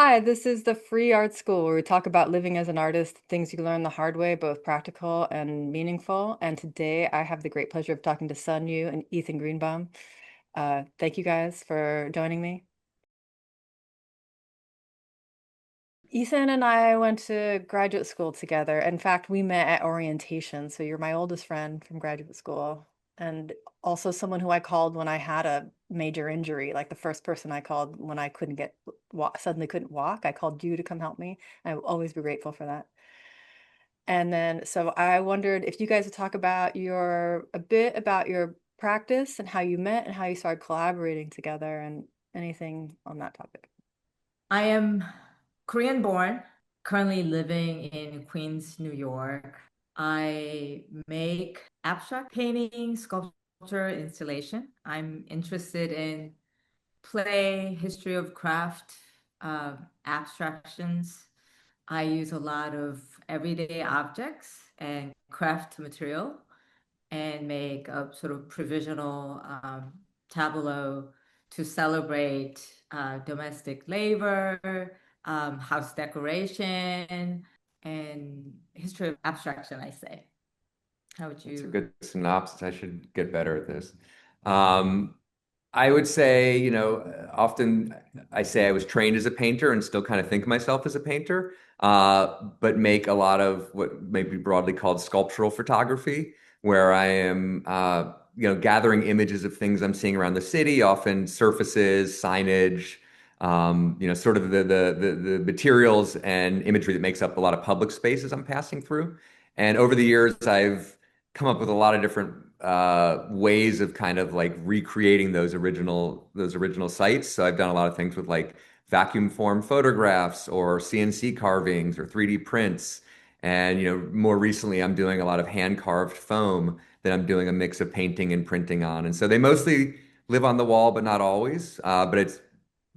Hi, this is the Free Art School where we talk about living as an artist, things you learn the hard way, both practical and meaningful. And today I have the great pleasure of talking to You and Ethan Greenbaum. Thank you guys for joining me. Ethan and I went to graduate school together. In fact, we met at orientation. So you're my oldest friend from graduate school, and also someone who I called when I had a major injury. Like the first person I called when I couldn't suddenly couldn't walk. I called you to come help me. I will always be grateful for that. And then, so I wondered if you guys would talk about a bit about your practice and how you met and how you started collaborating together and anything on that topic. I am Korean born, currently living in Queens, New York. I make abstract painting, sculpture, installation. I'm interested in play, history of craft, abstractions. I use a lot of everyday objects and craft material and make a sort of provisional tableau to celebrate domestic labor, house decoration, and history of abstraction, I say. How would That's a you? good synopsis. I should get better at this. Um, I would say, often I say I was trained as a painter and still kind of think of myself as a painter, but make a lot of what may be broadly called sculptural photography, where I am, gathering images of things I'm seeing around the city, often surfaces, signage, sort of the materials and imagery that makes up a lot of public spaces I'm passing through. And over the years, I've come up with a lot of different ways of kind of like recreating those original sites. So I've done a lot of things with like vacuum form photographs or CNC carvings or 3D prints. And more recently, I'm doing a lot of hand carved foam that I'm doing a mix of painting and printing on. And so they mostly live on the wall, but not always. But it's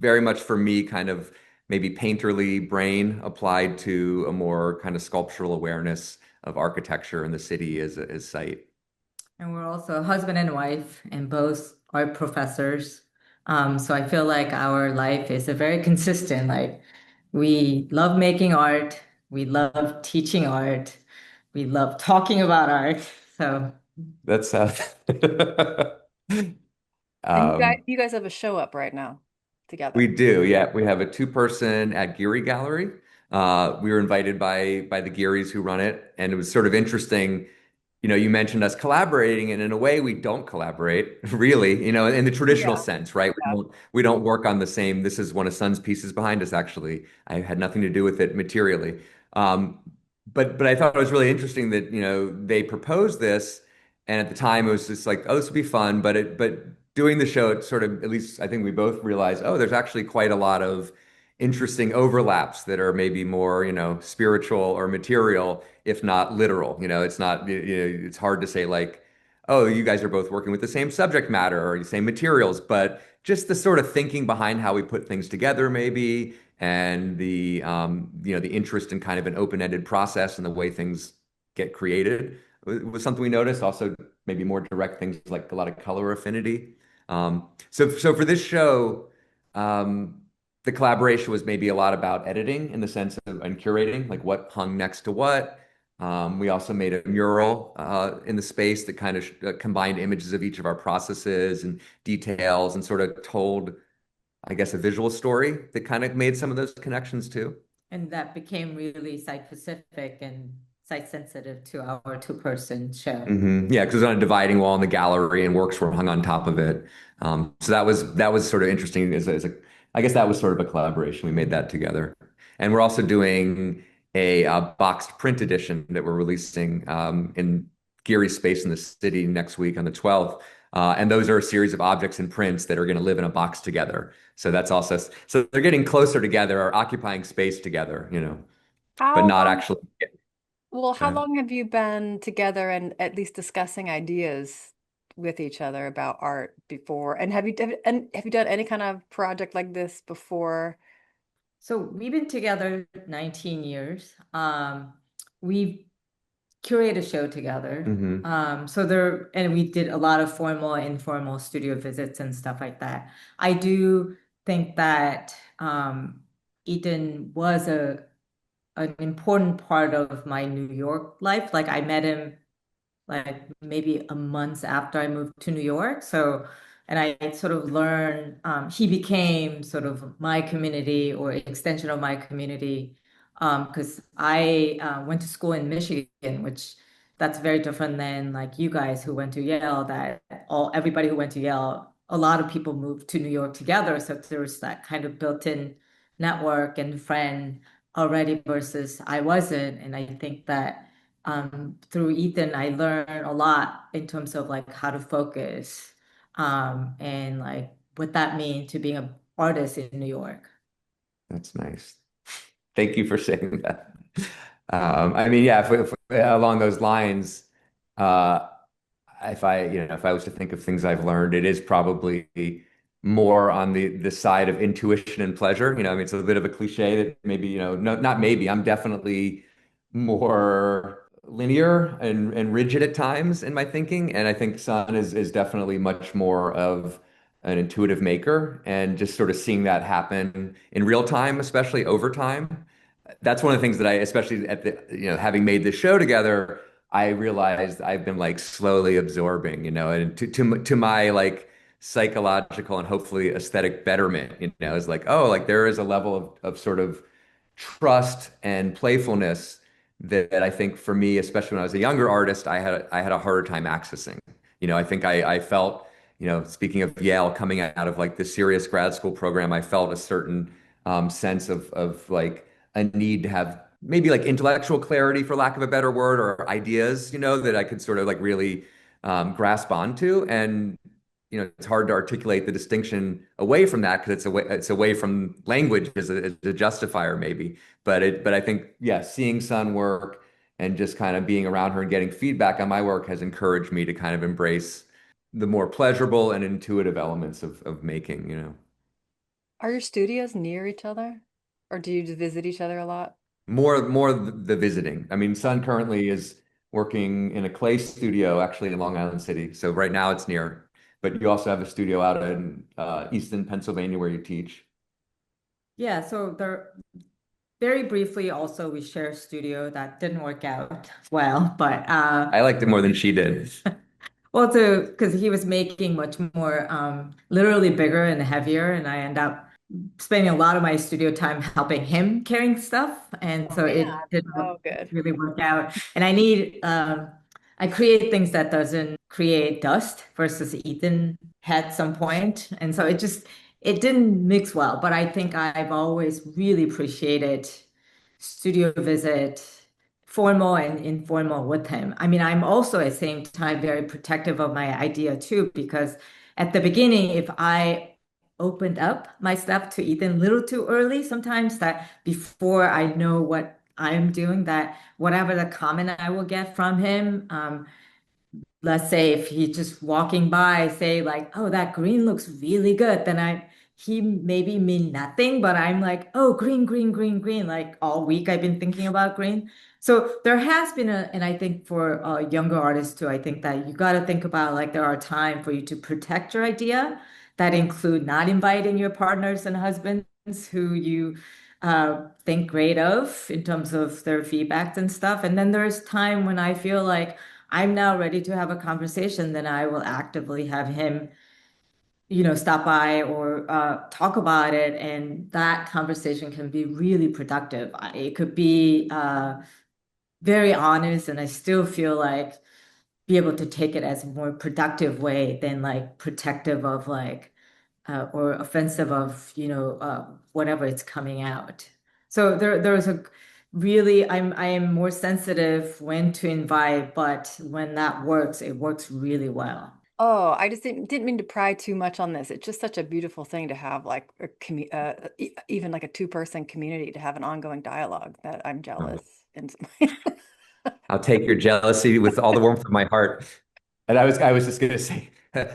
very much for me kind of maybe painterly brain applied to a more kind of sculptural awareness of architecture in the city as site. And we're also husband and wife, and both are professors. So I feel like our life is a very consistent. Like we love making art, we love teaching art, we love talking about art. So That's And um, you guys have a show up right now we together. do, yeah. We have a two-person at Geary Gallery. We were invited by the Gearys who run it, and it was sort of interesting. You mentioned us collaborating, and in a way, we don't collaborate, really, in the traditional Yeah. sense, right? We Yeah. don't work on the same. This is one of Sun's pieces behind us, actually. I had nothing to do with it materially. Um, but I thought it was really interesting that, they proposed this, and at the time it was just like, oh, this would be fun. But doing the show, it sort of, at least I think we both realized, oh, there's actually quite a lot of interesting overlaps that are maybe more, spiritual or material, if not literal. It's not, it's hard to say like, oh, you guys are both working with the same subject matter or the same materials, but just the sort of thinking behind how we put things together, maybe, and the interest in kind of an open-ended process and the way things get created was something we noticed. Also, maybe more direct things like a lot of color affinity. So for this show, um, the collaboration was maybe a lot about editing in the sense of and curating, like what hung next to what. We also made a mural in the space that kind of combined images of each of our processes and details and sort of told, I guess, a visual story that kind of made some of those connections too. and that became really site specific and site sensitive to our two-person show. Yeah, because it was on a dividing wall in the gallery and works were hung on top of it. So that was sort of interesting I guess that was sort of a collaboration. We made that together. And we're also doing a boxed print edition that we're releasing in Geary Space in the city next week on the 12th. And those are a series of objects and prints that are going to live in a box together. So that's also, so they're getting closer together or occupying space together, but How not long, actually. how long have you been together and at least discussing ideas with each other about art before? And have you done any kind of project like this before? So we've been together 19 years. We've curated a show together. Hmm. And we did a lot of formal, informal studio visits and stuff like that. I do think that Ethan was a an important part of my New York life. Like I met him like maybe a month after I moved to New York. So, and I sort of learned, he became sort of my community or extension of my community. Because I went to school in Michigan, which that's very different than like you guys who went to Yale, that everybody who went to Yale, a lot of people moved to New York together. So there's that kind of built-in network and friend already versus I wasn't. And I think that through Ethan, I learned a lot in terms of like how to focus, and like what that means to being an artist in New York. That's nice. Thank you for saying that. I mean, yeah, if along those lines, uh, if I was to think of things I've learned, it is probably more on the side of intuition and pleasure. I mean, it's a bit of a cliche that maybe, no, not maybe, I'm definitely more linear and rigid at times in my thinking. And I think Sun is definitely much more of an intuitive maker and just sort of seeing that happen in real time, especially over time. That's one of the things that I, especially at the, having made this show together, I realized I've been like slowly absorbing, and to my like psychological and hopefully aesthetic betterment, is like, oh, like there is a level of sort of trust and playfulness that I think for me, especially when I was a younger artist, I had a harder time accessing. I think I felt, speaking of Yale, coming out of like the serious grad school program, I felt a certain sense of like a need to have maybe like intellectual clarity, for lack of a better word, or ideas, that I could sort of like really grasp onto. And it's hard to articulate the distinction away from that because it's away from language as a justifier maybe. But I think, yeah, seeing Sun work and just kind of being around her and getting feedback on my work has encouraged me to kind of embrace the more pleasurable and intuitive elements of making. Are your studios near each other? Or do you just visit each other a lot? More the visiting. I mean, Sun currently is working in a clay studio actually in Long Island City. So right now it's near, but you also have a studio out in Easton, Pennsylvania where you teach. Yeah, so there very briefly also we share a studio that didn't work out well, but I liked it more than she did. well, to because he was making much more literally bigger and heavier, and I end up spending a lot of my studio time helping him carrying stuff, and Oh so man. it didn't Oh, good. really work out. And I create things that doesn't create dust versus Ethan had some point, and so it didn't mix well. But I think I've always really appreciated studio visit, formal and informal with him. I mean, I'm also at the same time very protective of my idea too, because at the beginning, if I opened up my stuff to Ethan a little too early, sometimes that before I know what I'm doing, that whatever the comment I will get from him, let's say if he's just walking by, say like, oh, that green looks really good, then he maybe mean nothing, but I'm like, oh, green, green, green, green. Like all week I've been thinking about green. So there has been and I think for younger artists too, I think that you got to think about like there are times for you to protect your idea that include not inviting your partners and husbands who you think great of in terms of their feedbacks and stuff. And then there's time when I feel like I'm now ready to have a conversation, then I will actively have him, stop by or talk about it. And that conversation can be really productive. It could be very honest, and I still feel like be able to take it as a more productive way than like protective of like or offensive of whatever it's coming out. So there's a really I am more sensitive when to invite, but when that works, it works really well. Oh, I just didn't mean to pry too much on this. It's just such a beautiful thing to have like even like a two-person community to have an ongoing dialogue that I'm Um, jealous in some way. I'll take your jealousy with all the warmth of my heart. And I was just gonna say,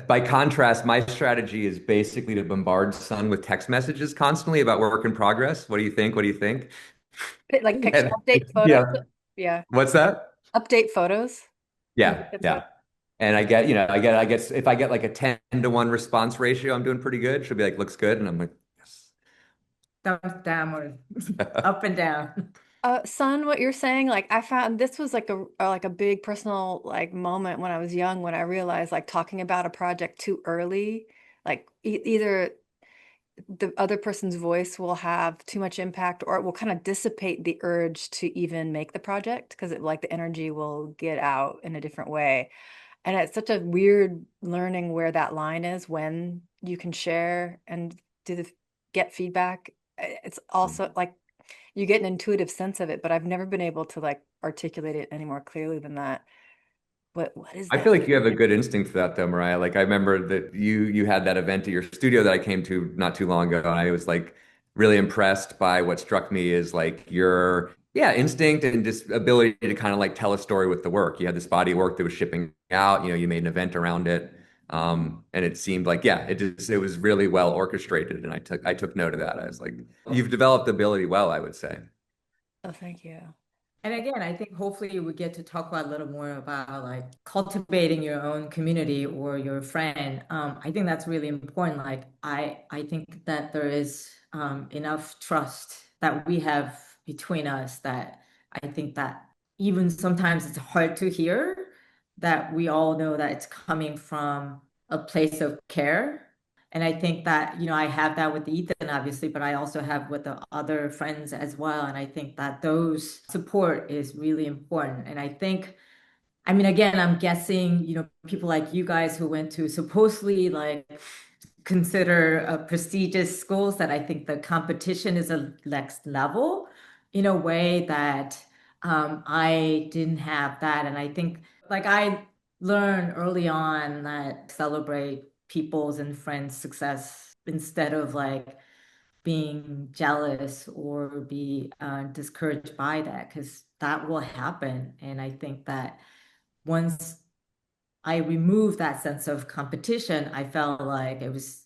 by contrast, my strategy is basically to bombard Sun with text messages constantly about work in progress. What do you think? What do you think? Like picture And update photos. yeah, Yeah. what's that? Update photos. Do you Yeah, think that's what? yeah. And I get if I get like a 10 to 1 response ratio, I'm doing pretty good. She'll be like, looks good. And I'm like, yes. thumbs down or up and down. Son, what you're saying, like I found this was like a big personal like moment when I was young when I realized like talking about a project too early, like either the other person's voice will have too much impact or it will kind of dissipate the urge to even make the project because it like the energy will get out in a different way. And it's such a weird learning where that line is when you can share and do the get feedback. It's also like you get an intuitive sense of it, but I've never been able to like articulate it any more clearly than that. What is I that? feel like you have a good instinct for that though, Mariah. Like I remember that you had that event at your studio that I came to not too long ago, and I was like really impressed by what struck me is like your instinct and just ability to kind of like tell a story with the work. You had this body of work that was shipping out, you made an event around it. And it seemed like, it was really well orchestrated. And I took note of that. I was like, you've developed the ability well, I would say. Oh, thank you. And again, I think hopefully we get to talk about a little more about like cultivating your own community or your friend. I think that's really important. Like I think that there is enough trust that we have between us that I think that even sometimes it's hard to hear that we all know that it's coming from a place of care. And I think that, I have that with Ethan, obviously, but I also have with the other friends as well. And I think that those support is really important. And I think, I mean, again, I'm guessing, people like you guys who went to supposedly like consider prestigious schools, that I think the competition is a next level in a way that I didn't have that. And I think like I learned early on that celebrate people's and friends' success instead of like being jealous or be discouraged by that, because that will happen. And I think that once I removed that sense of competition, I felt like it was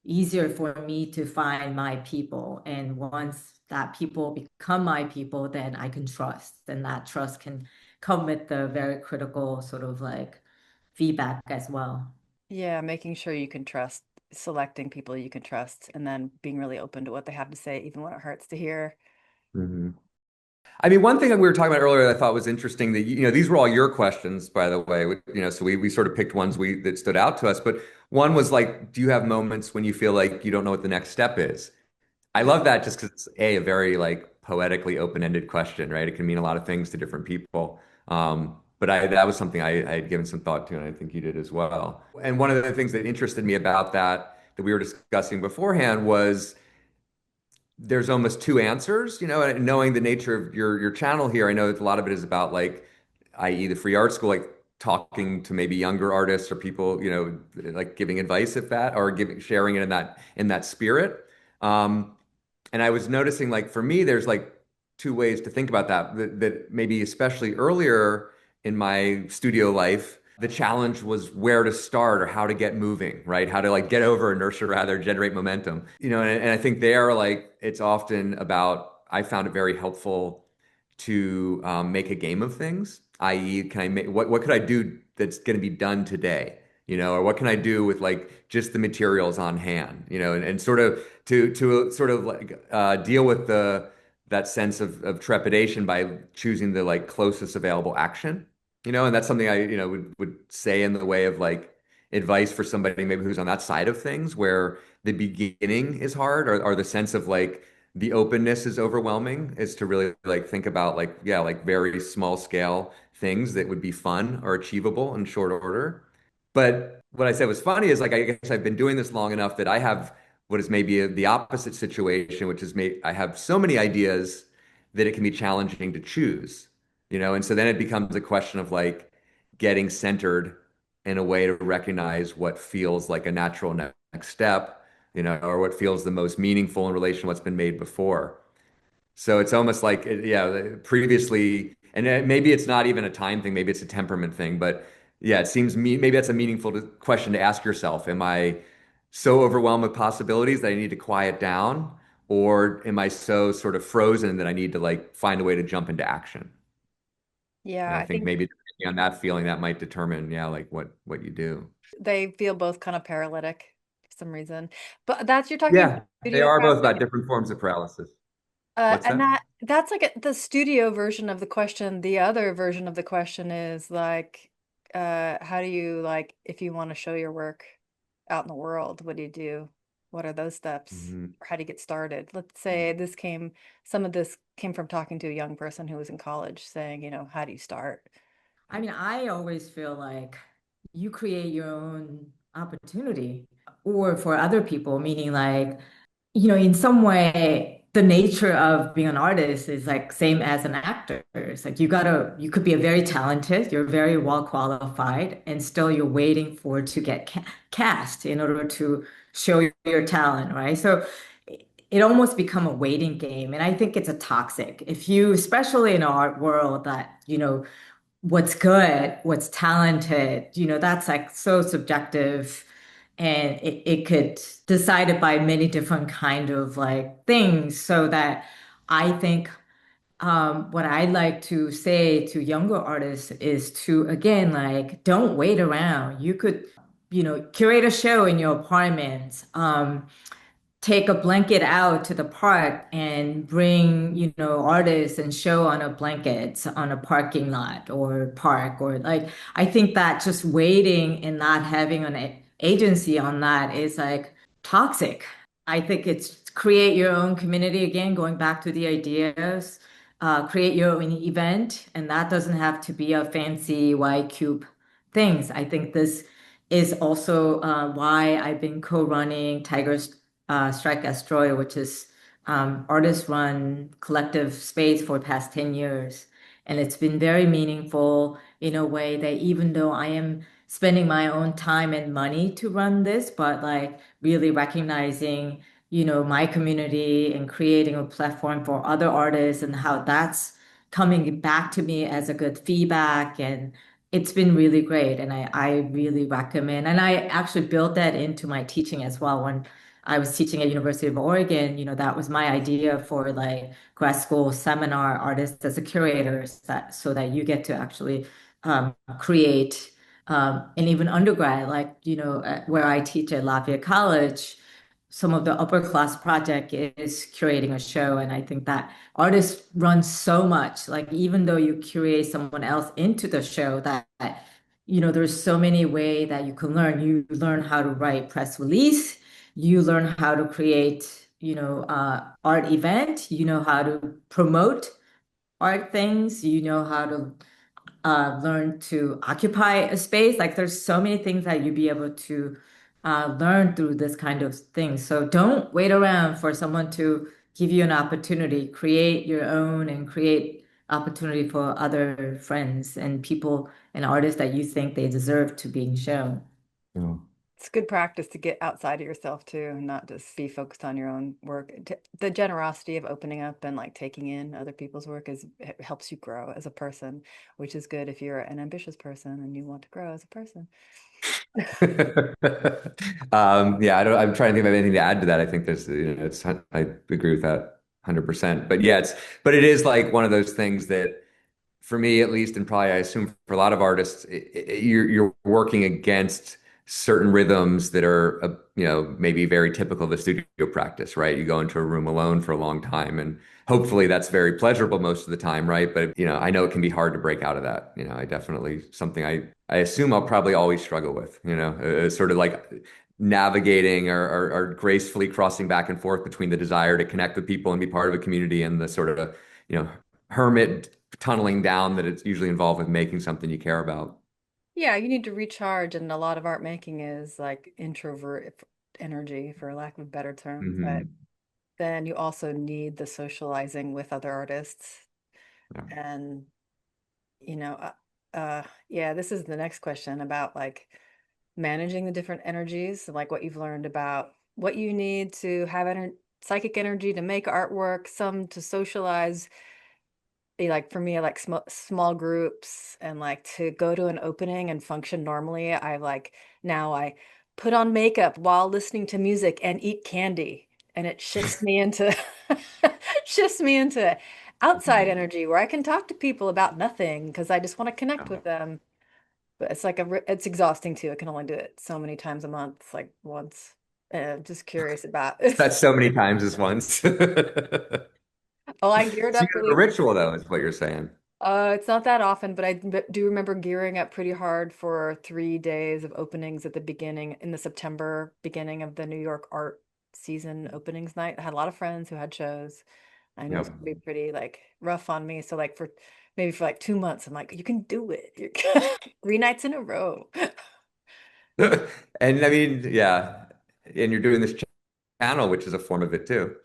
easier for me to find my people. And once that people become my people, then I can trust. And that trust can come with the very critical sort of like feedback as well. Yeah, making sure you can trust, selecting people you can trust, and then being really open to what they have to say, even when it hurts to hear. Mhm. I mean, one thing that we were talking about earlier that I thought was interesting that these were all your questions, by the way. So we sort of picked ones we that stood out to us. But one was like, do you have moments when you feel like you don't know what the next step is? I love that just because it's a very like poetically open-ended question, right? It can mean a lot of things to different people. But that was something I had given some thought to, and I think you did as well. And one of the things that interested me about that we were discussing beforehand was there's almost two answers, and knowing the nature of your channel here, I know that a lot of it is about like, i.e. the free art school, like talking to maybe younger artists or people, like giving advice if that, or giving sharing it in that spirit. And I was noticing like for me, there's like two ways to think about that maybe especially earlier in my studio life, the challenge was where to start or how to get moving, right? How to like get over inertia rather, generate momentum. And I think there, like, it's often about, I found it very helpful to make a game of things, i.e., can I make what could I do that's going to be done today? Or what can I do with like just the materials on hand, and sort of to sort of like deal with that sense of trepidation by choosing the like closest available action. And that's something I, would say in the way of like advice for somebody maybe who's on that side of things where the beginning is hard or the sense of like the openness is overwhelming is to really like think about like, yeah, like very small scale things that would be fun or achievable in short order. But what I said was funny is like, I guess I've been doing this long enough that I have what is maybe the opposite situation, which is I have so many ideas that it can be challenging to choose, and so then it becomes a question of like getting centered in a way to recognize what feels like a natural next step, or what feels the most meaningful in relation to what's been made before. So it's almost like, yeah, previously, and maybe it's not even a time thing, maybe it's a temperament thing, but yeah, it seems maybe that's a meaningful question to ask yourself. Am I so overwhelmed with possibilities that I need to quiet down, or am I so sort of frozen that I need to like find a way to jump into action? And Yeah, I I think think maybe depending on that feeling, that might determine, yeah, like what you do. they feel both kind of paralytic. some reason. But that's you're talking about Yeah, they studio are both about crafting. different forms of paralysis. What's And that? that's like the studio version of the question. The other version of the question is like, how do you like if you want to show your work out in the world, what do you do? What are those steps? Mhm. Or how do you get started? Let's say some of this came from talking to a young person who was in college saying, how do you start? I mean, I always feel like you create your own opportunity or for other people, meaning like, in some way, the nature of being an artist is like same as an actor. It's like you could be a very talented, you're very well qualified, and still you're waiting for to get cast in order to show your talent, right? So it almost become a waiting game. And I think it's a toxic. If you, especially in our art world that, what's good, what's talented, that's like so subjective and it could decided by many different kind of like things. So that I think what I'd like to say to younger artists is to again like don't wait around. You could, curate a show in your apartment. Take a blanket out to the park and bring, artists and show on a blanket on a parking lot or park or like I think that just waiting and not having an agency on that is like toxic. I think it's create your own community again, going back to the ideas, create your own event, and that doesn't have to be a fancy white cube things. I think this is also why I've been co-running Tigers Strike Destroy, which is artist-run collective space for the past 10 years. And it's been very meaningful in a way that even though I am spending my own time and money to run this, but like really recognizing, my community and creating a platform for other artists and how that's coming back to me as a good feedback. And it's been really great. And I really recommend, and I actually built that into my teaching as well. When I was teaching at University of Oregon, that was my idea for like grad school seminar artists as a curator, so that you get to actually create, and even undergrad, like, where I teach at Lafayette College, some of the upper class project is curating a show. And I think that artists run so much, like even though you curate someone else into the show, that there's so many ways that you can learn. You learn how to write press release, you learn how to create, art event, you know how to promote art things, you know how to learn to occupy a space. Like there's so many things that you'd be able to learn through this kind of thing. So don't wait around for someone to give you an opportunity. Create your own and create opportunity for other friends and people and artists that you think they deserve to being shown. Yeah. It's good practice to get outside of yourself too, and not just be focused on your own work. The generosity of opening up and like taking in other people's work it helps you grow as a person, which is good if you're an ambitious person and you want to grow as a person. Yeah, I'm trying to think of anything to add to that. I think I agree with that 100%. But yeah, but it is like one of those things that for me at least, and probably I assume for a lot of artists, you're working against certain rhythms that are, maybe very typical of the studio practice, right? You go into a room alone for a long time, and hopefully that's very pleasurable most of the time, right? But I know it can be hard to break out of that. I definitely something I assume I'll probably always struggle with. Sort of like navigating or gracefully crossing back and forth between the desire to connect with people and be part of a community and the sort of, hermit tunneling down that it's usually involved with making something you care about. Yeah, you need to recharge, and a lot of art making is like introvert energy, for lack of a better term. But Hmm. then you also need the socializing with other artists. Yeah. And, yeah, this is the next question about like managing the different energies, like what you've learned about what you need to have psychic energy to make artwork, some to socialize. Like for me, like small groups and like to go to an opening and function normally. Now I put on makeup while listening to music and eat candy, and it shifts me into shifts me into outside Mhm. energy where I can talk to people about nothing because I just want to connect Yeah. with them. But it's like it's exhausting too. I can only do it so many times a month, like once. Just curious about. That's so many times as once. Oh, I geared So you up have a really. ritual though, is what you're saying. It's not that often, but do remember gearing up pretty hard for 3 days of openings at the beginning in the September beginning of the New York art season openings night. I had a lot of friends who had shows. I knew it was Yep. gonna be pretty like rough on me. So like for maybe for like 2 months, I'm like, you can do it. You're 3 nights in a row. And I mean, yeah, and you're doing this channel, which is a form of it too.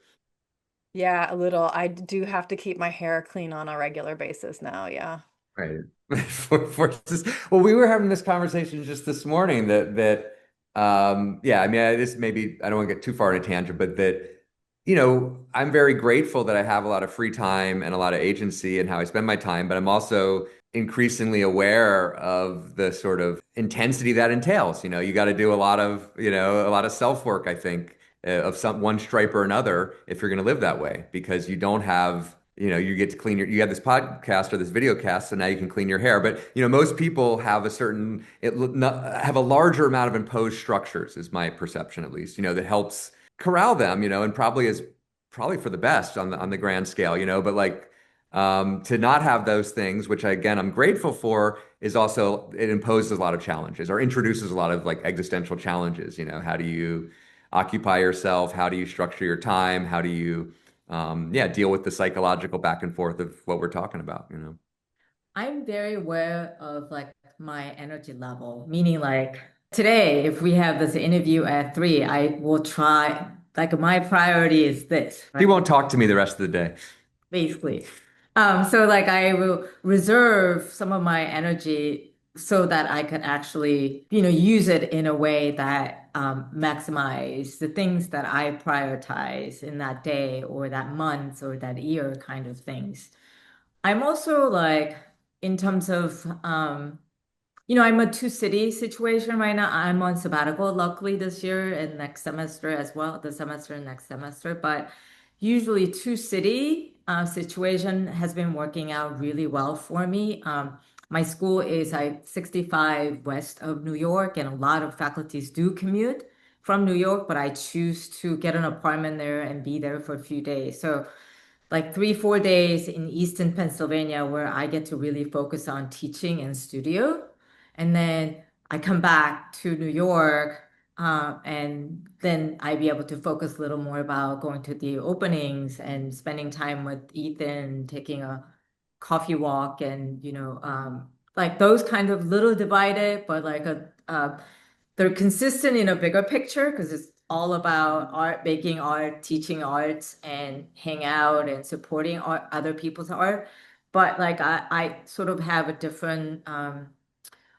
Yeah, a little. I do have to keep my hair clean on a regular basis now. Yeah. Right. Well, we were having this conversation just this morning yeah, I mean, this maybe I don't want to get too far in a tangent, but I'm very grateful that I have a lot of free time and a lot of agency in how I spend my time, but I'm also increasingly aware of the sort of intensity that entails. You got to do a lot of self work, I think, of some one stripe or another if you're going to live that way, because you don't have you get to you have this podcast or this video cast, so now you can clean your hair. But most people have have a larger amount of imposed structures, is my perception at least, that helps corral them, and probably for the best on the grand scale, but like to not have those things, which again I'm grateful for, is also it imposes a lot of challenges or introduces a lot of like existential challenges. How do you occupy yourself? How do you structure your time? How do you yeah, deal with the psychological back and forth of what we're talking about? I'm very aware of like my energy level, meaning like today, if we have this interview at 3, I will try, like my priority is this, He right? won't talk to me the rest of the day. Basically. So like I will reserve some of my energy so that I could actually, use it in a way that maximize the things that I prioritize in that day or that month or that year kind of things. I'm also like, in terms of, I'm a two-city situation right now. I'm on sabbatical, luckily this year and next semester as well, the semester and next semester. But usually two-city situation has been working out really well for me. My school is like 65 west of New York, and a lot of faculties do commute from New York, but I choose to get an apartment there and be there for a few days. So like 3, 4 days in Eastern Pennsylvania where I get to really focus on teaching and studio. And then I come back to New York, and then I be able to focus a little more about going to the openings and spending time with Ethan, taking a coffee walk and, like those kind of little divided, but like they're consistent in a bigger picture because it's all about art, making art, teaching arts, and hang out and supporting art, other people's art. But like I sort of have a different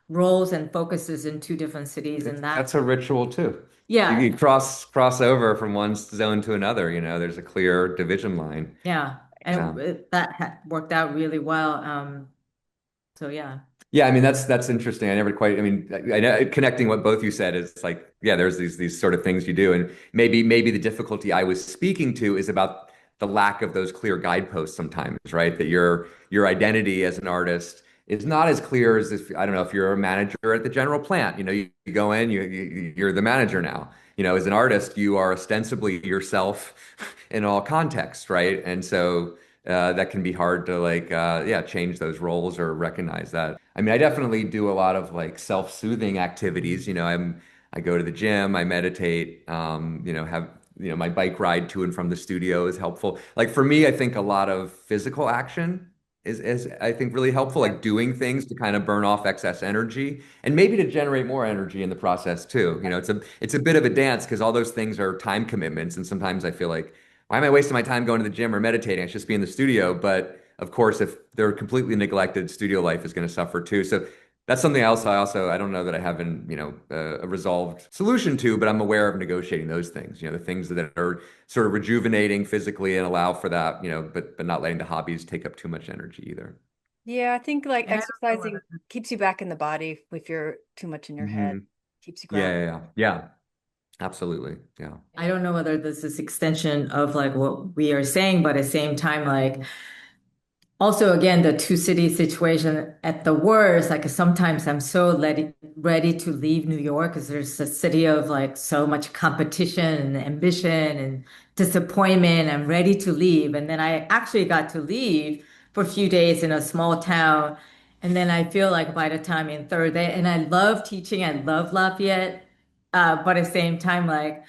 roles and focuses in two different cities, and that, That's a ritual too. You yeah, cross over from one zone to another, there's a clear division line. yeah, Yeah. and that ha worked out really well. So yeah. Yeah, I mean that's interesting. I never quite. I mean, I know connecting what both you said is like, yeah, there's these sort of things you do, and maybe the difficulty I was speaking to is about the lack of those clear guideposts sometimes, right? That your identity as an artist is not as clear as if I don't know if you're a manager at the general plant. You go in, you're the manager now. As an artist, you are ostensibly yourself in all contexts, right? And so that can be hard to like yeah, change those roles or recognize that. I mean, I definitely do a lot of like self-soothing activities. I go to the gym, I meditate, have my bike ride to and from the studio is helpful. Like for me, I think a lot of physical action is I think really helpful, like doing things to kind of burn off excess energy and maybe to generate more energy in the process too. It's a bit of a dance because all those things are time commitments, and sometimes I feel like why am I wasting my time going to the gym or meditating? I should just be in the studio. But of course, if they're completely neglected, studio life is going to suffer too. So that's something else I don't know that I have a resolved solution to, but I'm aware of negotiating those things, the things that are sort of rejuvenating physically and allow for that, but not letting the hobbies take up too much energy either. Yeah, I think like And I don't know exercising whether keeps you back in the body if you're too much in your head. Hmm. Keeps you Yeah, grounded. yeah, yeah. Yeah, absolutely. Yeah. I don't know whether this is extension of like what we are saying, but at the same time, like also, again, the two city situation at the worst, like sometimes I'm so ready to leave New York because there's a city of like so much competition and ambition and disappointment. I'm ready to leave. And then I actually got to leave for a few days in a small town. And then I feel like by the time in third day, and I love teaching, I love Lafayette, but at the same time, like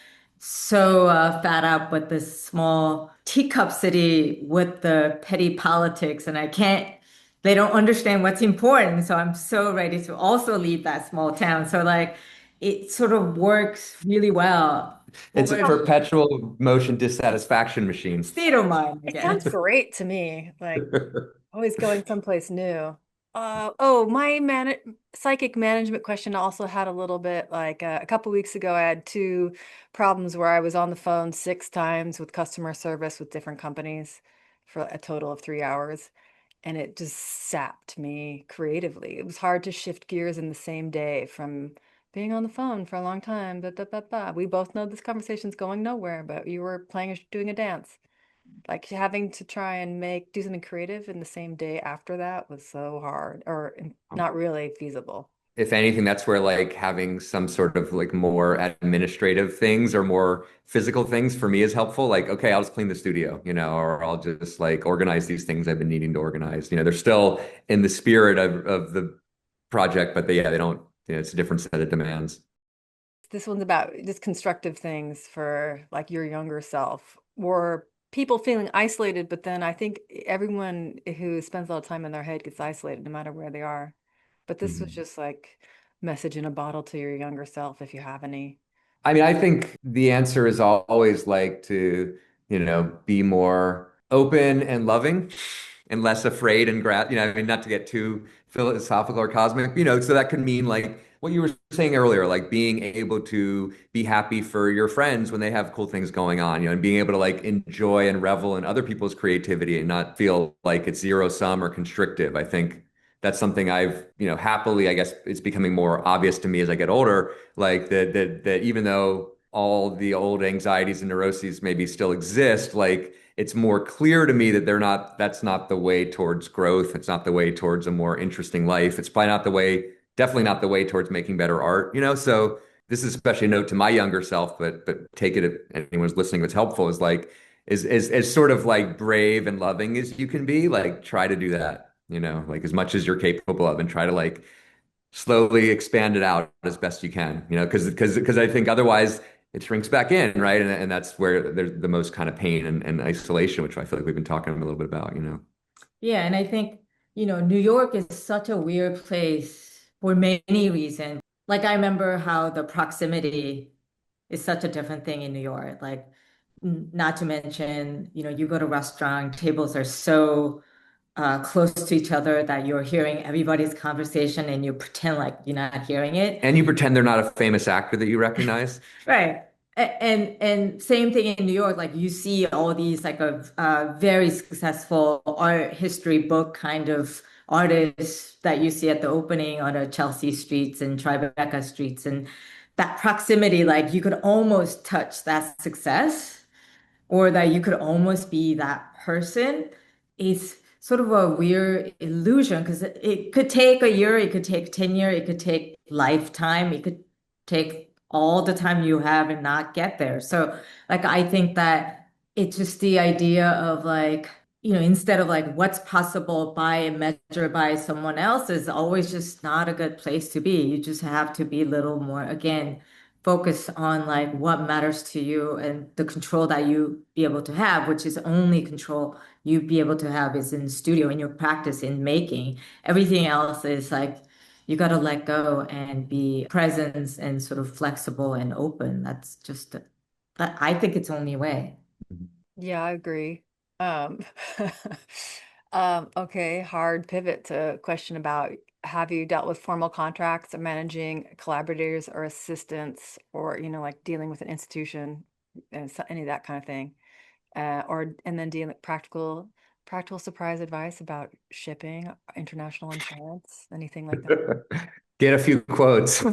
so fed up with this small teacup city with the petty politics, and I can't, they don't understand what's important. So I'm so ready to also leave that small town. So, like, it sort of works really well It's a for perpetual motion dissatisfaction machine. state of mind, I It sounds guess. great to me. Like always going someplace new. Oh, my psychic management question also had a little bit like a couple weeks ago, I had two problems where I was on the phone 6 times with customer service with different companies for a total of 3 hours. And it just sapped me creatively. It was hard to shift gears in the same day from being on the phone for a long time. We both know this conversation's going nowhere, but you were doing a dance. Like having to try and do something creative in the same day after that was so hard or not really feasible. If anything, that's where like having some sort of like more administrative things or more physical things for me is helpful. Like, okay, I'll just clean the studio, or I'll just like organize these things I've been needing to organize. They're still in the spirit of the project, but yeah, they don't, it's a different set of demands. This one's about just constructive things for like your younger self or people feeling isolated, but then I think everyone who spends a lot of time in their head gets isolated no matter where they are. But this was Mhm. just like message in a bottle to your younger self if you have any. I mean, I think the answer is always like to, be more open and loving and less afraid and I mean, not to get too philosophical or cosmic, so that could mean like what you were saying earlier, like being able to be happy for your friends when they have cool things going on, and being able to like enjoy and revel in other people's creativity and not feel like it's zero sum or constrictive. I think that's something I've, happily, I guess it's becoming more obvious to me as I get older, like that even though all the old anxieties and neuroses maybe still exist, like it's more clear to me that that's not the way towards growth. It's not the way towards a more interesting life. It's probably not the way, definitely not the way towards making better art, So this is especially a note to my younger self, but take it if anyone's listening, if it's helpful, is like as sort of like brave and loving as you can be, like try to do that, like as much as you're capable of and try to like slowly expand it out as best you can, because I think otherwise it shrinks back in, right? And that's where there's the most kind of pain and isolation, which I feel like we've been talking a little bit about. Yeah, and I think, New York is such a weird place for many reasons. Like, I remember how the proximity is such a different thing in New York. Like, not to mention, you go to restaurant, tables are so close to each other that you're hearing everybody's conversation and you pretend like you're not hearing it. And you pretend they're not a famous actor that you recognize. Right. And same thing in New York, like you see all these like a very successful art history book kind of artists that you see at the opening on the Chelsea streets and Tribeca streets, and that proximity, like you could almost touch that success or that you could almost be that person is sort of a weird illusion because it could take a year, it could take 10 years, it could take lifetime, it could take all the time you have and not get there. So like I think that it's just the idea of like, instead of like what's possible by and measured by someone else is always just not a good place to be. You just have to be a little more, again, focus on like what matters to you and the control that you be able to have, which is only control you be able to have is in the studio, in your practice, in making. Everything else is like you got to let go and be present and sort of flexible and open. That's just, I think it's only way. Yeah, I agree. Um, okay, hard pivot to question about have you dealt with formal contracts or managing collaborators or assistants or, like dealing with an institution and any of that kind of thing. And then dealing practical surprise advice about shipping, international insurance, anything like that. Get a few quotes.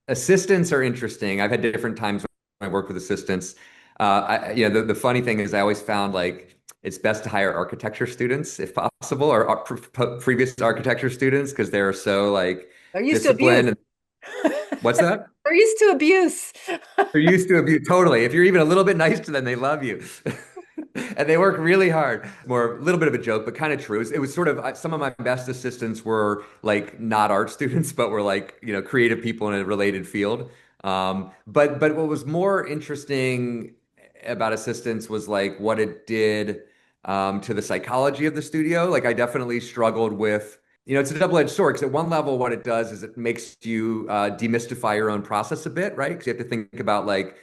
Assistants are interesting. I've had different times when I work with assistants. The funny thing is I always found like it's best to hire architecture students if possible, or previous architecture students because they're so like They're used to abuse. disciplined. And what's that? They're used to abuse. They're used to abuse totally. If you're even a little bit nice to them, they love you. And they work really hard. More a little bit of a joke, but kind of true. It was sort of some of my best assistants were like not art students, but were like, creative people in a related field. But what was more interesting about assistants was like what it did to the psychology of the studio. Like I definitely struggled with it's a double-edged sword because at one level, what it does is it makes you demystify your own process a bit, right? Because you have to think about like,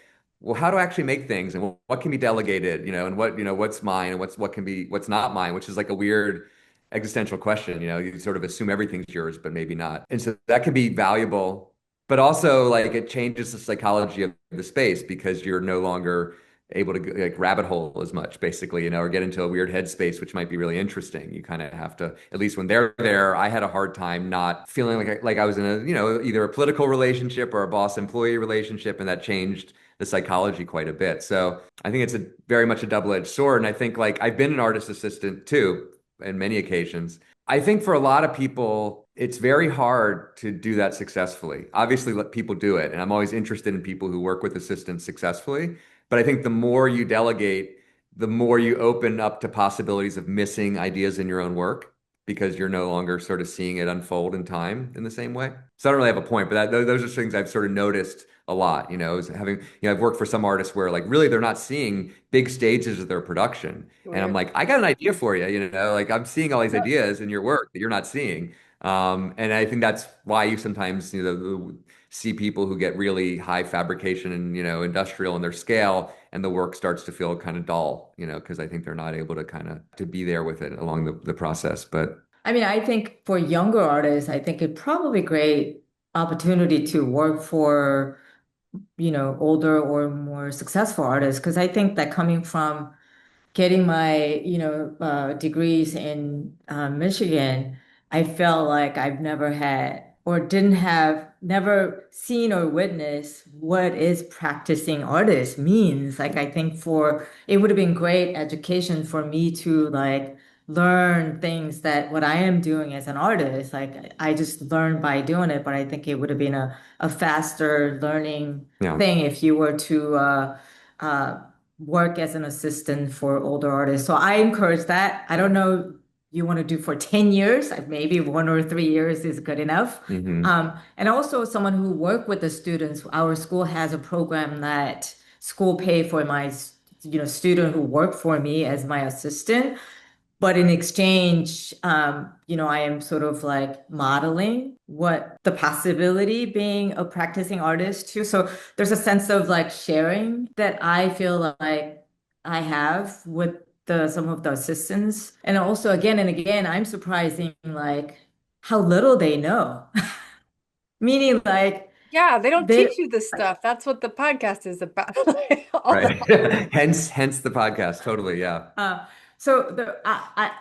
well, how do I actually make things, and what can be delegated, and what's mine, and what's not mine, which is like a weird existential question. You sort of assume everything's yours, but maybe not, and so that could be valuable, but also like it changes the psychology of the space because you're no longer able to like rabbit hole as much, basically, or get into a weird headspace, which might be really interesting. You kind of have to, at least when they're there, I had a hard time not feeling like I was in a, either a political relationship or a boss-employee relationship, and that changed the psychology quite a bit. So I think it's a very much a double-edged sword. And I think like I've been an artist assistant too, in many occasions. I think for a lot of people, it's very hard to do that successfully. Obviously, let people do it. And I'm always interested in people who work with assistants successfully. But I think the more you delegate, the more you open up to possibilities of missing ideas in your own work because you're no longer sort of seeing it unfold in time in the same way. So I don't really have a point, but those are things I've sort of noticed a lot, is having, I've worked for some artists where like really they're not seeing big stages of their production. And I'm Weird. like, I got an idea for you, like I'm seeing all these ideas in your work that you're not seeing. And I think that's why you sometimes, see people who get really high fabrication and, industrial in their scale, and the work starts to feel kind of dull, because I think they're not able to kind of to be there with it along the process. But I mean, I think for younger artists, I think it probably great opportunity to work for, older or more successful artists. Because I think that coming from getting my, degrees in Michigan, I felt like I've never had or didn't have, never seen or witnessed what is practicing artist means. Like, I think it would have been great education for me to like learn things that what I am doing as an artist, like I just learned by doing it, but I think it would have been a faster learning yeah. thing if you were to uh, work as an assistant for older artists. So I encourage that. I don't know you want to do for 10 years, maybe 1 or 3 years is good enough. Hmm. And also someone who work with the students, our school has a program that school pay for my, student who work for me as my assistant. But in exchange, I am sort of like modeling what the possibility being a practicing artist too. So there's a sense of like sharing that I feel like I have with some of the assistants. And also again and again, I'm surprising like how little they know. Meaning like Yeah, they don't they teach you this stuff. That's what the podcast is about. Like, all the Right. Hence the podcast. Totally. Yeah. So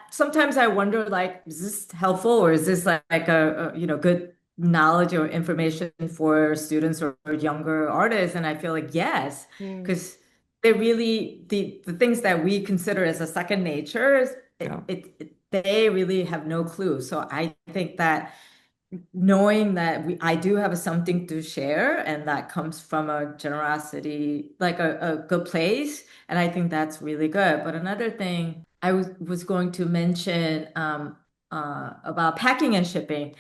sometimes I wonder, like, is this helpful or is this like a good knowledge or information for students or younger artists? And I feel like yes, Mm. because they really the things that we consider as a second nature, Yeah. they really have no clue. So I think that knowing that I do have something to share and that comes from a generosity, like a good place. And I think that's really good. But another thing I was going to mention about packing and shipping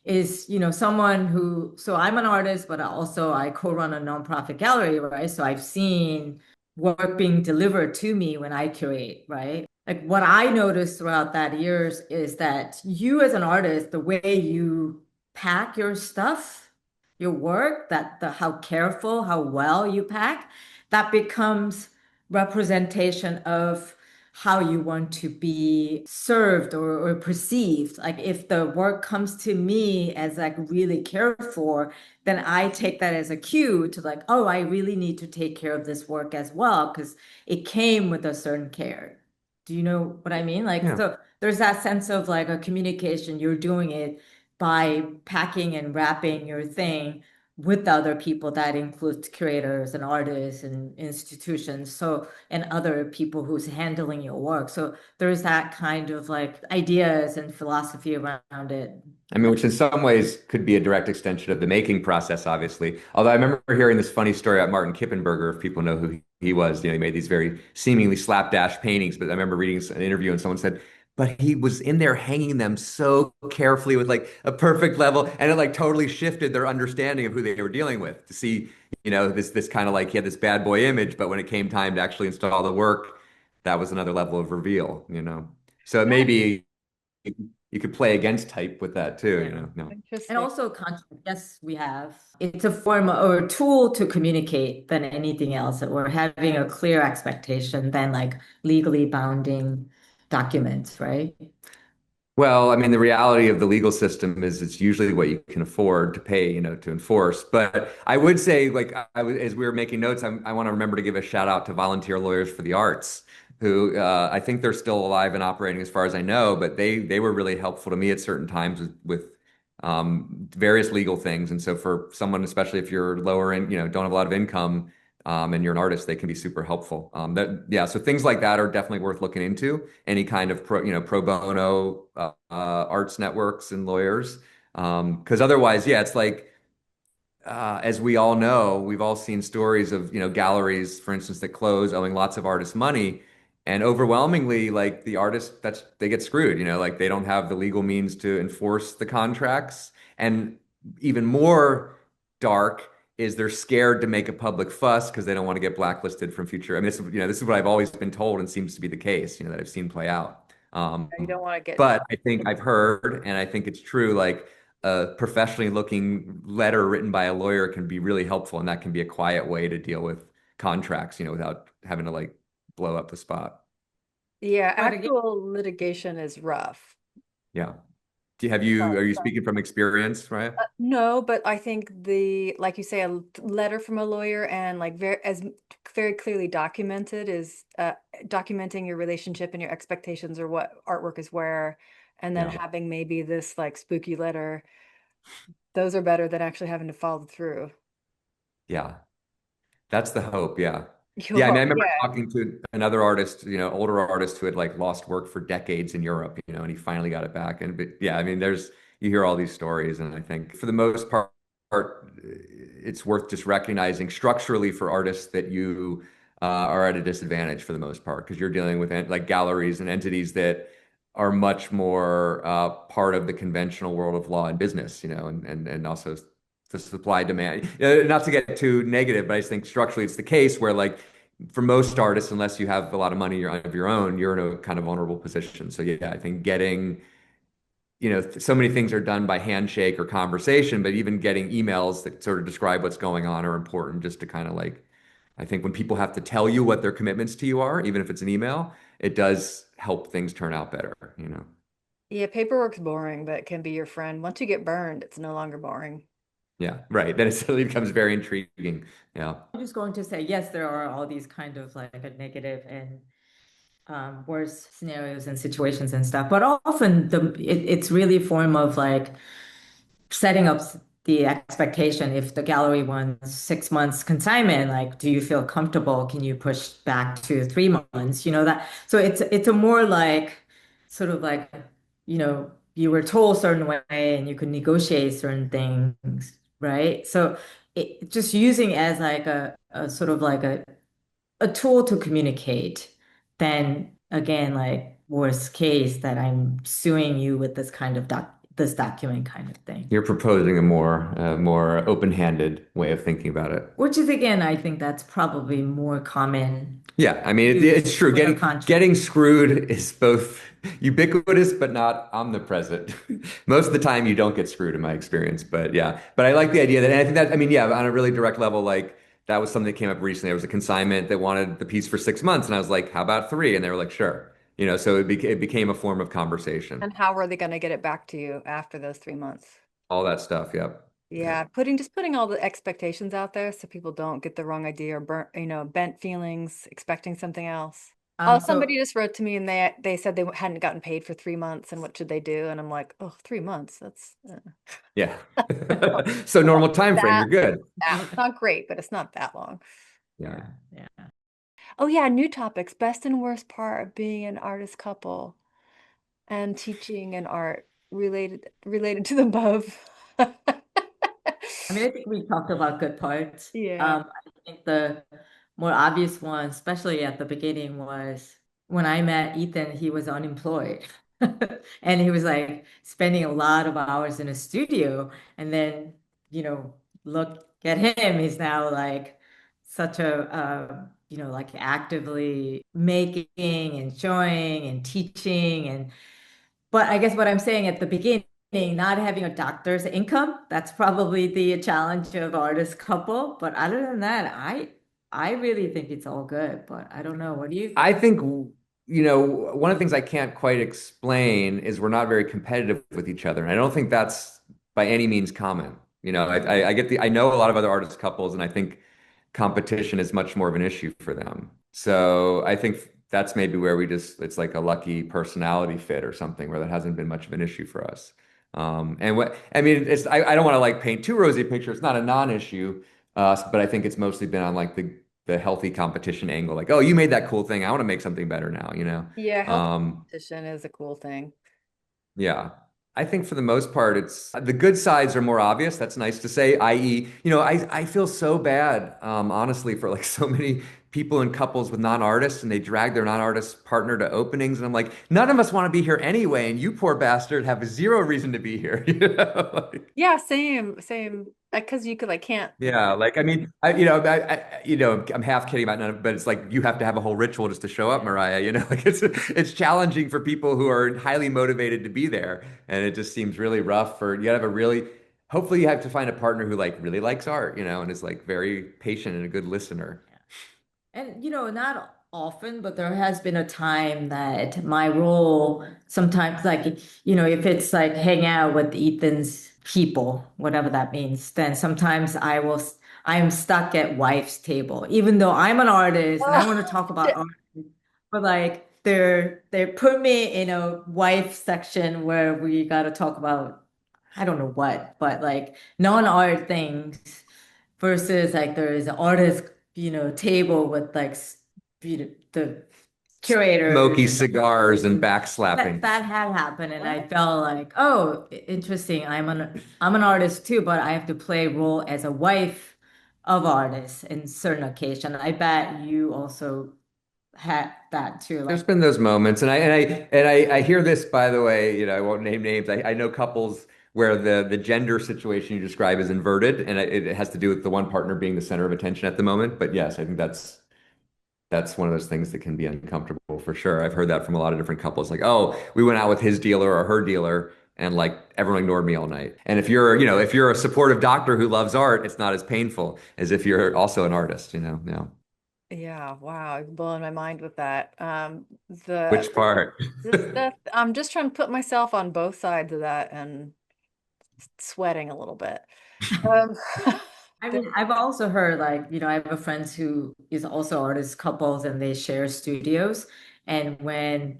is, someone so I'm an artist, but also I co-run a nonprofit gallery, right? So I've seen work being delivered to me when I curate, right? Like what I noticed throughout that years is that you as an artist, the way you pack your stuff, your work, that how careful, how well you pack, that becomes representation of how you want to be served or perceived. Like if the work comes to me as like really cared for, then I take that as a cue to like, oh, I really need to take care of this work as well because it came with a certain care. Do you know what I mean? Like, Yeah. so there's that sense of like a communication. You're doing it by packing and wrapping your thing with other people. That includes curators and artists and institutions. So, and other people who's handling your work. So there's that kind of like ideas and philosophy around it. I mean, which in some ways could be a direct extension of the making process, obviously. Although I remember hearing this funny story about Martin Kippenberger, if people know who he was. You know, he made these very seemingly slapdash paintings, but I remember reading an interview and someone said, but he was in there hanging them so carefully with like a perfect level, and it like totally shifted their understanding of who they were dealing with to see, you know, this kind of like he had this bad boy image, but when it came time to actually install the work, that was another level of reveal, you know. So it may Yeah, be you could play against type with that too, you Yeah. know. No. And interesting. also contract, yes, we have. It's a form or a tool to communicate than anything else. That we're having a clear expectation than like legally bounding documents, right? Well, I mean, the reality of the legal system is it's usually what you can afford to pay, you know, to enforce. But I would say, like, as we were making notes, I want to remember to give a shout out to volunteer lawyers for the arts, who I think they're still alive and operating as far as I know, but they were really helpful to me at certain times with various legal things. And so for someone, especially if you're lower in, you know, don't have a lot of income, and you're an artist, they can be super helpful. Yeah, so things like that are definitely worth looking into. Any kind of pro bono arts networks and lawyers, because otherwise, yeah, it's like as we all know, we've all seen stories of, you know, galleries, for instance, that close owing lots of artists money. And overwhelmingly, like the artists, they get screwed, you know, like they don't have the legal means to enforce the contracts. And even more dark is they're scared to make a public fuss because they don't want to get blacklisted from future. I mean, this is what I've always been told and seems to be the case, you know, that I've seen play out. You don't want to get But I think I've heard, and I think it's true, like a professionally looking letter written by a lawyer can be really helpful, and that can be a quiet way to deal with contracts, you know, without having to like blow up the spot. yeah, But again, actual litigation is rough. Yeah. But Are you speaking from experience, right? no, but I think like you say, a letter from a lawyer and like very clearly documented is documenting your relationship and your expectations or what artwork is where, and then Yeah. having maybe this like spooky letter. Those are better than actually having to follow through. Yeah. That's the hope. Yeah. You Yeah. I mean, I hope, remember yeah. talking to another artist, you know, older artist who had like lost work for decades in Europe, you know, and he finally got it back. And but yeah, I mean, you hear all these stories, and I think for the most part, it's worth just recognizing structurally for artists that you are at a disadvantage for the most part because you're dealing with like galleries and entities that are much more part of the conventional world of law and business, you know, and also the supply demand. Not to get too negative, but I just think structurally it's the case where like for most artists, unless you have a lot of money of your own, you're in a kind of vulnerable position. So yeah, I think getting, you know, so many things are done by handshake or conversation, but even getting emails that sort of describe what's going on are important just to kind of like, I think when people have to tell you what their commitments to you are, even if it's an email, it does help things turn out better, you know? Yeah, paperwork's boring, but it can be your friend. Once you get burned, it's no longer boring. Yeah, right. Then it suddenly becomes very intriguing. Yeah. I'm just going to say, yes, there are all these kind of like a negative and worse scenarios and situations and stuff, but often it's really a form of like setting up the expectation. If the gallery wants 6 months consignment, like, do you feel comfortable? Can you push back to 3 months? You know that. So it's a more like sort of like, you were told a certain way and you could negotiate certain things, right? So it just using as like a sort of like a tool to communicate, then again, like worst case that I'm suing you with this kind of this document kind of thing. You're proposing a more open-handed way of thinking about it. Which is again, I think that's probably more common Yeah, I mean it's use true. with a contract. Getting screwed is both ubiquitous but not omnipresent. Most of the time you don't get screwed in my experience, but yeah. But I like the idea that, and I think that, I mean, yeah, on a really direct level, like that was something that came up recently. There was a consignment that wanted the piece for 6 months, and I was like, "How about three?" And they were like, "Sure." You know, so it became a form of conversation. And how are they going to get it back to you after those 3 months? All that stuff. Yep. Yeah, Yep. just putting all the expectations out there so people don't get the wrong idea or bent feelings, expecting something else. Oh, So somebody just wrote to me and they said they hadn't gotten paid for 3 months and what should they do? And I'm like, oh, 3 months. That's Yeah. So normal time frame, that you're good. it's not great, but it's not that long. Yeah. yeah, yeah. Oh yeah, new topics. Best and worst part of being an artist couple and teaching an art related to the above. I mean, I think we talked about good parts. Yeah. I think the more obvious one, especially at the beginning, was when I met Ethan, he was unemployed. And he was like spending a lot of hours in a studio. And then, you know, look at him. He's now like such a, like actively making and showing and teaching. But I guess what I'm saying at the beginning, not having a doctor's income, that's probably the challenge of artist couple. But other than that, I really think it's all good. But I don't know. What do you? I think, one of the things I can't quite explain is we're not very competitive with each other. And I don't think that's by any means common. I get I know a lot of other artist couples, and I think competition is much more of an issue for them. So I think that's maybe where it's like a lucky personality fit or something where that hasn't been much of an issue for us. And what, I mean, I don't want to like paint too rosy a picture. It's not a non-issue. But I think it's mostly been on like the healthy competition angle. Like, oh, you made that cool thing. I want to make something better now, you know? Yeah, healthy Um, competition is a cool thing. yeah. I think for the most part, it's the good sides are more obvious. That's nice to say, i.e., I feel so bad, honestly, for like so many people and couples with non-artists and they drag their non-artist partner to openings. And I'm like, none of us want to be here anyway. And you poor bastard have zero reason to be here. Like, Yeah, same. Because you could like can't. yeah, like I mean, I'm half kidding about none of, but it's like you have to have a whole ritual just to show up, Mariah. Like it's challenging for people who are highly motivated to be there, and it just seems really rough for you. Have a really, hopefully, you have to find a partner who like really likes art, and is like very patient and a good listener. And not often, but there has been a time that my role sometimes, like, if it's like hang out with Ethan's people, whatever that means, then sometimes I'm stuck at wife's table, even though I'm an artist and I Oh, want to talk about art, but like they put me in a wife section where we got to talk about I don't know what, but like non-art things versus like there is an artist, table with like the curators Smoky and cigars and that backslapping. that had happened, and I what? felt like, oh, interesting. I'm an artist too, but I have to play a role as a wife of artists in certain occasion. I bet you also had that too. There's Like, been those moments, and I hear this, by the way. I won't name names. I know couples where the gender situation you describe is inverted, and it has to do with the one partner being the center of attention at the moment. But yes, I think that's one of those things that can be uncomfortable for sure. I've heard that from a lot of different couples, like, oh, we went out with his dealer or her dealer, and like everyone ignored me all night. And if you're a supportive doctor who loves art, it's not as painful as if you're also an artist. Yeah. Yeah, wow, you're blowing my mind with that. The Which part? just that I'm just trying to put myself on both sides of that and sweating a little bit. Um, I mean, I've also heard like, I have a friend who is also artist couples and they share studios. And when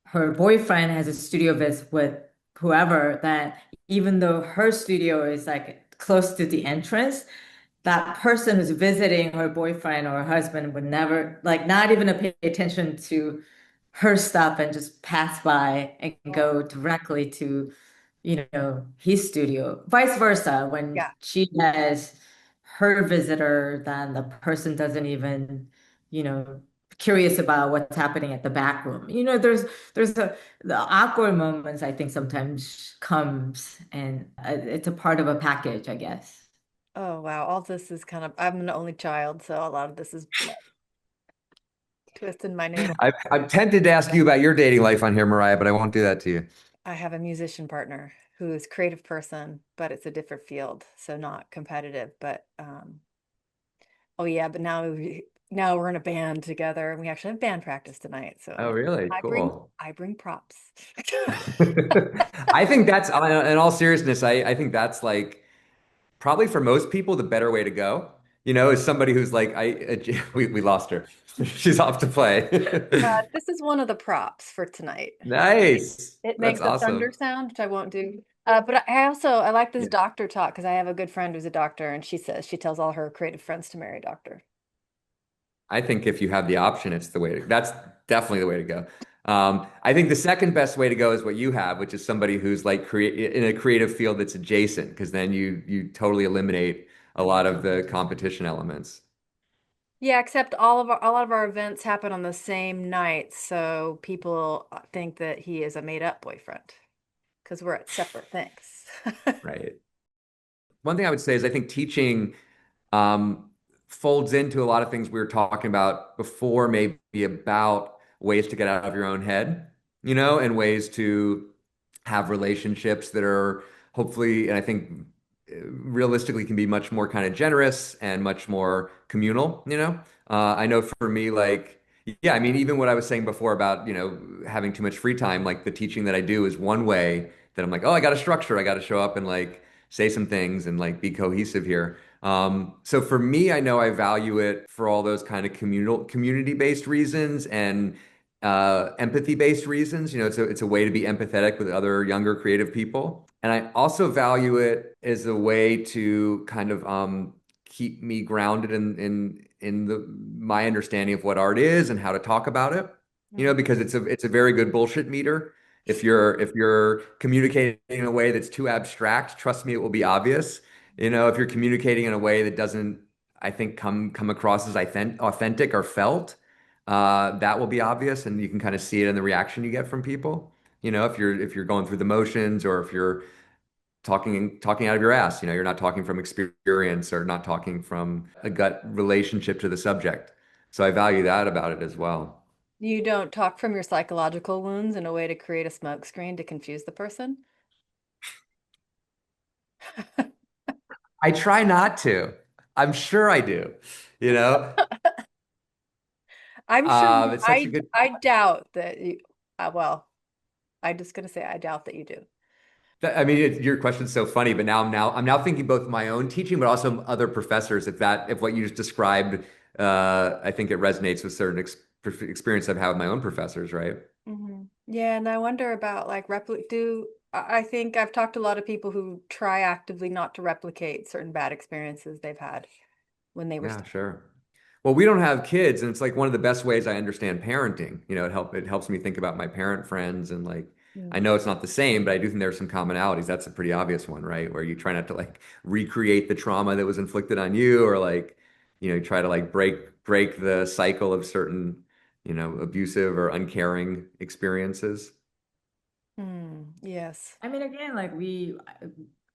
her boyfriend has a studio with whoever, that even though her studio is like close to the entrance, that person who's visiting her boyfriend or her husband would never like not even pay attention to her stuff and just pass by and go directly to his studio. Vice versa, when yeah. she has her visitor, then the person doesn't even, you know, curious about what's happening at the back room. There's the awkward moments I think sometimes comes and it's a part of a package, I guess. Oh wow, all this is I'm an only child, so a lot of this is like twisting my noodle. I'm tempted to ask you about your dating life on here, Mariah, but I won't do that to you. I have a musician partner who is a creative person, but it's a different field, so not competitive. But oh yeah, but now we're in a band together, and we actually have band practice tonight. Oh, So really? I bring Cool. I bring props. I think that's, in all seriousness, I think that's like probably for most people the better way to go. As somebody who's like, we lost her. She's off to play. This is one of the props for tonight. Nice. It That's makes a thunder awesome. sound, which I won't do. But I like this Yeah. doctor talk because I have a good friend who's a doctor, and she tells all her creative friends to marry a doctor. I think if you have the option, that's definitely the way to go. I think the second best way to go is what you have, which is somebody who's like create in a creative field that's adjacent, because then you totally eliminate a lot of the competition elements. Yeah, except a lot of our events happen on the same night, so people think that he is a made-up boyfriend because we're at separate things. Right. One thing I would say is I think teaching um, folds into a lot of things we were talking about before, maybe about ways to get out of your own head, and ways to have relationships that are hopefully, and I think realistically can be much more kind of generous and much more communal. I know for me, like, yeah, I mean, even what I was saying before about, having too much free time, like the teaching that I do is one way that I'm like, oh, I got a structure. I got to show up and like say some things and like be cohesive here. So for me, I know I value it for all those kind of community-based reasons and empathy-based reasons. It's a way to be empathetic with other younger creative people. And I also value it as a way to kind of keep me grounded in my understanding of what art is and how to talk about it. Mhm. Because it's a very good bullshit meter. If you're communicating in a way that's too abstract, trust me, it will be obvious. If you're communicating in a way that doesn't, I think, come across as authentic or felt, that will be obvious, and you can kind of see it in the reaction you get from people. If you're going through the motions, or if you're talking out of your ass, you're not talking from experience or not talking from a gut relationship to the subject. So I value that about it as well. You don't talk from your psychological wounds in a way to create a smokescreen to confuse the person. I try not to. I'm sure I do. You know, I'm sure it's such a good. I doubt that you, well, I'm just gonna say I doubt that you do. I mean, your question's so funny, but now I'm now thinking both my own teaching, but also other professors. If what you just described, I think it resonates with certain experience I've had with my own professors, right? Yeah, and I wonder about like I think I've talked to a lot of people who try actively not to replicate certain bad experiences they've had when they were Yeah, studying. sure. Well, we don't have kids, and it's like one of the best ways I understand parenting. It helps me think about my parent friends, and like I Mm. know it's not the same, but I do think there's some commonalities. That's a pretty obvious one, right? Where you try not to like recreate the trauma that was inflicted on you, or like you try to like break the cycle of certain abusive or uncaring experiences. Yes. I mean, again, like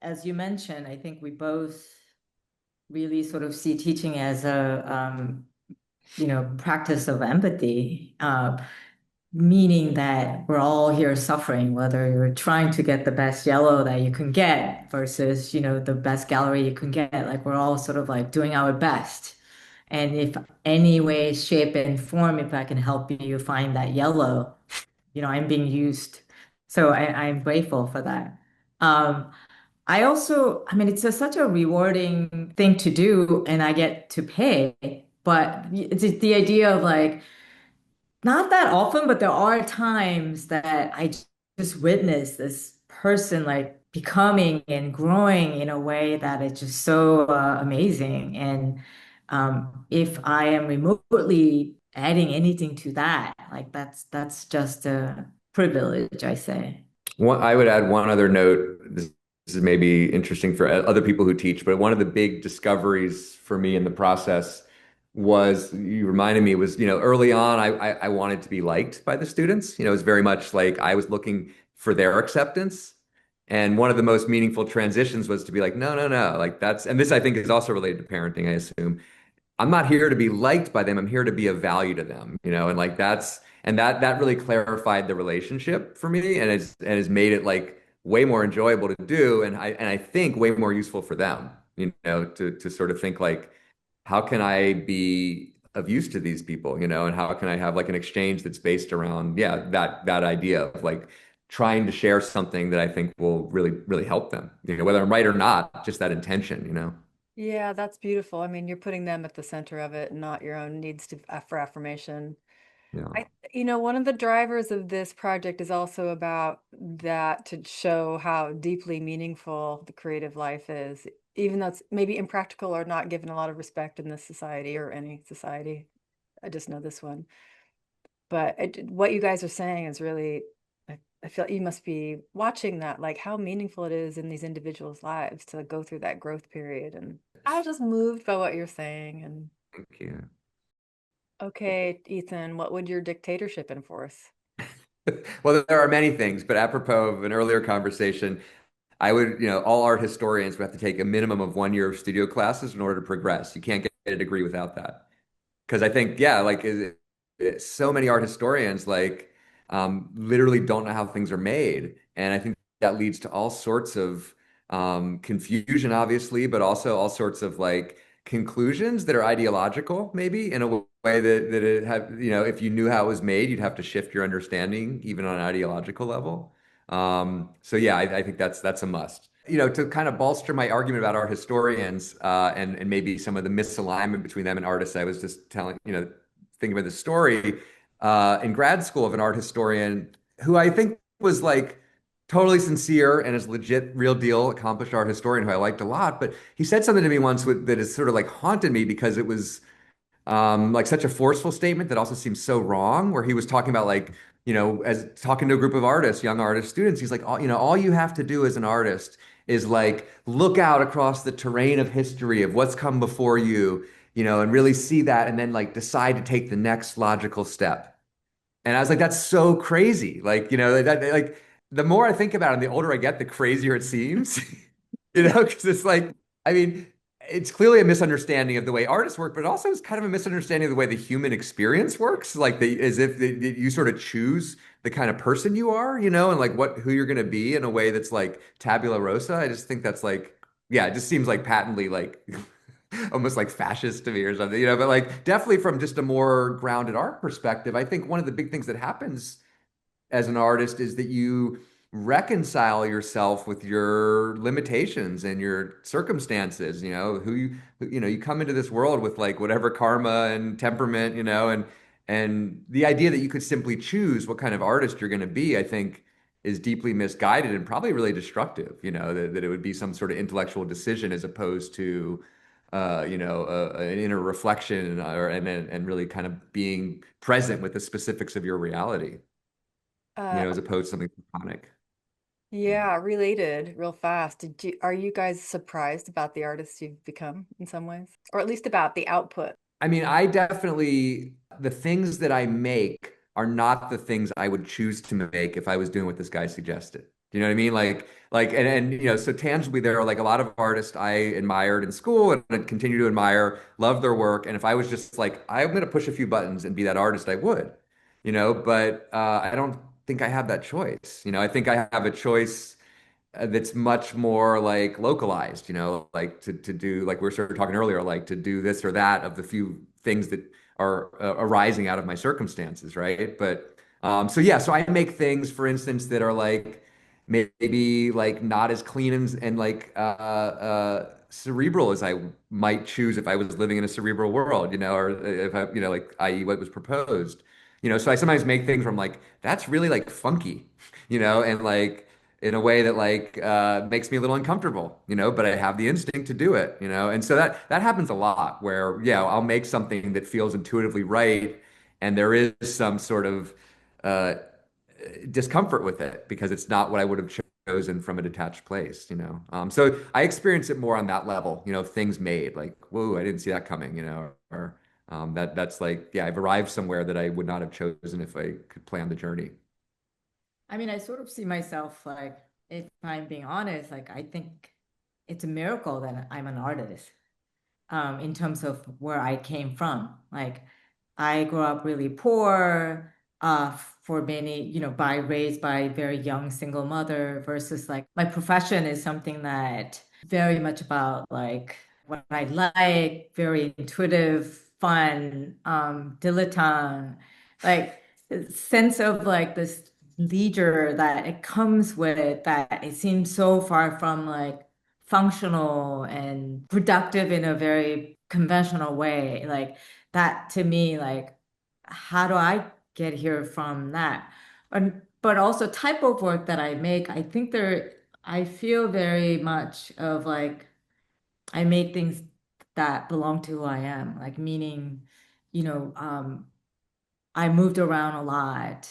as you mentioned, I think we both really sort of see teaching as a, practice of empathy. Meaning that we're all here suffering, whether you're trying to get the best yellow that you can get versus, the best gallery you can get. Like we're all sort of like doing our best. And if any way, shape, and form, if I can help you find that yellow, I'm being used. So I'm grateful for that. Um, I mean, it's such a rewarding thing to do, and I get to pay. But it's the idea of like, not that often, but there are times that I just witness this person like becoming and growing in a way that is just so amazing. And if I am remotely adding anything to that, like that's just a privilege, I say. I would add one other note. This is maybe interesting for other people who teach, but one of the big discoveries for me in the process was, you reminded me, was, early on, I wanted to be liked by the students. It was very much like I was looking for their acceptance. And one of the most meaningful transitions was to be like, no, no, no, like and this I think is also related to parenting, I assume. I'm not here to be liked by them. I'm here to be of value to them. And like that really clarified the relationship for me, and has made it like way more enjoyable to do, and I think way more useful for them, to sort of think like, how can I be of use to these people, and how can I have like an exchange that's based around, yeah, that idea of like trying to share something that I think will really, really help them, whether I'm right or not, just that intention. Yeah, that's beautiful. I mean, you're putting them at the center of it, not your own needs for affirmation. Yeah. One of the drivers of this project is also about that to show how deeply meaningful the creative life is, even though it's maybe impractical or not given a lot of respect in this society or any society. I just know this one. But what you guys are saying is really, I feel you must be watching that, like how meaningful it is in these individuals' lives to go through that growth period. And I was just moved by what you're saying. And Thank you. okay, Ethan, what would your dictatorship enforce? Well, there are many things, but apropos of an earlier conversation, I would, all art historians would have to take a minimum of 1 year of studio classes in order to progress. You can't get a degree without that. Because I think, yeah, like so many art historians like literally don't know how things are made, and I think that leads to all sorts of confusion, obviously, but also all sorts of like conclusions that are ideological, maybe in a way that it had, if you knew how it was made, you'd have to shift your understanding even on an ideological level. So yeah, I think that's a must. To kind of bolster my argument about art historians and maybe some of the misalignment between them and artists, I was just thinking about the story in grad school of an art historian who I think was like totally sincere and is legit, real deal, accomplished art historian who I liked a lot. But he said something to me once that has sort of like haunted me because it was like such a forceful statement that also seems so wrong, where he was talking about like, as talking to a group of artists, young artist students, he's like, all you have to do as an artist is like look out across the terrain of history of what's come before you, and really see that and then like decide to take the next logical step. And I was like, that's so crazy. Like, like the more I think about it, and the older I get, the crazier it seems. Because it's like, I mean, it's clearly a misunderstanding of the way artists work, but also it's kind of a misunderstanding of the way the human experience works. Like as if you sort of choose the kind of person you are, and like who you're going to be in a way that's like tabula rasa. I just think that's like, yeah, it just seems like patently like almost like fascist to me or something, but like definitely from just a more grounded art perspective, I think one of the big things that happens as an artist is that you reconcile yourself with your limitations and your circumstances, you come into this world with like whatever karma and temperament, and the idea that you could simply choose what kind of artist you're going to be, I think is deeply misguided and probably really destructive, that it would be some sort of intellectual decision as opposed to an inner reflection and really kind of being present with the specifics of your reality Uh, as opposed to something platonic. yeah, related real fast. Are you guys surprised about the artists you've become in some ways? Or at least about the output? I mean, I definitely, the things that I make are not the things I would choose to make if I was doing what this guy suggested. Do you know what I mean? And so tangibly, there are like a lot of artists I admired in school and I continue to admire, love their work. And if I was just like, I'm going to push a few buttons and be that artist, I would, but I don't think I have that choice. I think I have a choice that's much more like localized, like to do, like we were sort of talking earlier, like to do this or that of the few things that are arising out of my circumstances, right? But so yeah, so I make things, for instance, that are like maybe like not as clean and like cerebral as I might choose if I was living in a cerebral world, or if I, like i.e. what was proposed. So I sometimes make things where I'm like, that's really like funky, and like in a way that like makes me a little uncomfortable, but I have the instinct to do it, and so that happens a lot where yeah, I'll make something that feels intuitively right, and there is some sort of uh, discomfort with it because it's not what I would have chosen from a detached place, So I experience it more on that level, things made like, whoa, I didn't see that coming, or that's like, yeah, I've arrived somewhere that I would not have chosen if I could plan the journey. I mean, I sort of see myself like, if I'm being honest, like I think it's a miracle that I'm an artist, in terms of where I came from. Like I grew up really poor, for many, by raised by a very young single mother versus like my profession is something that very much about like what I like, very intuitive, fun, dilettante, like sense of like this leisure that it comes with that it seems so far from like functional and productive in a very conventional way. Like that to me, like, how do I get here from that? But also type of work that I make, I think I feel very much of like, I make things that belong to who I am, like meaning, you know, I moved around a lot.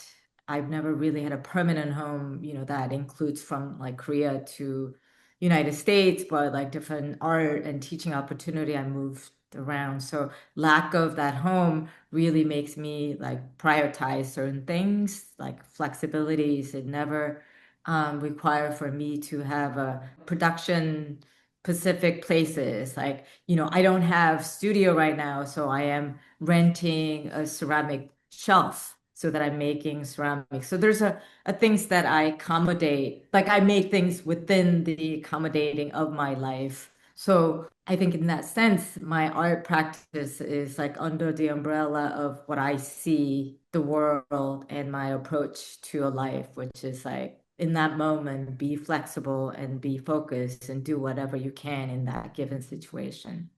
I've never really had a permanent home, that includes from like Korea to United States, but like different art and teaching opportunity, I moved around. So lack of that home really makes me like prioritize certain things, like flexibilities. It never require for me to have a production specific places. Like, I don't have studio right now, so I am renting a ceramic shelf so that I'm making ceramics. So there's a things that I accommodate, like I make things within the accommodating of my life. So I think in that sense, my art practice is like under the umbrella of what I see the world and my approach to a life, which is like in that moment, be flexible and be focused and do whatever you can in that given situation.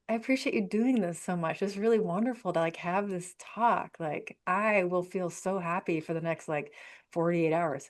I appreciate you doing this so much. It's really wonderful to like have this talk. Like I will feel so happy for the next like 48 hours.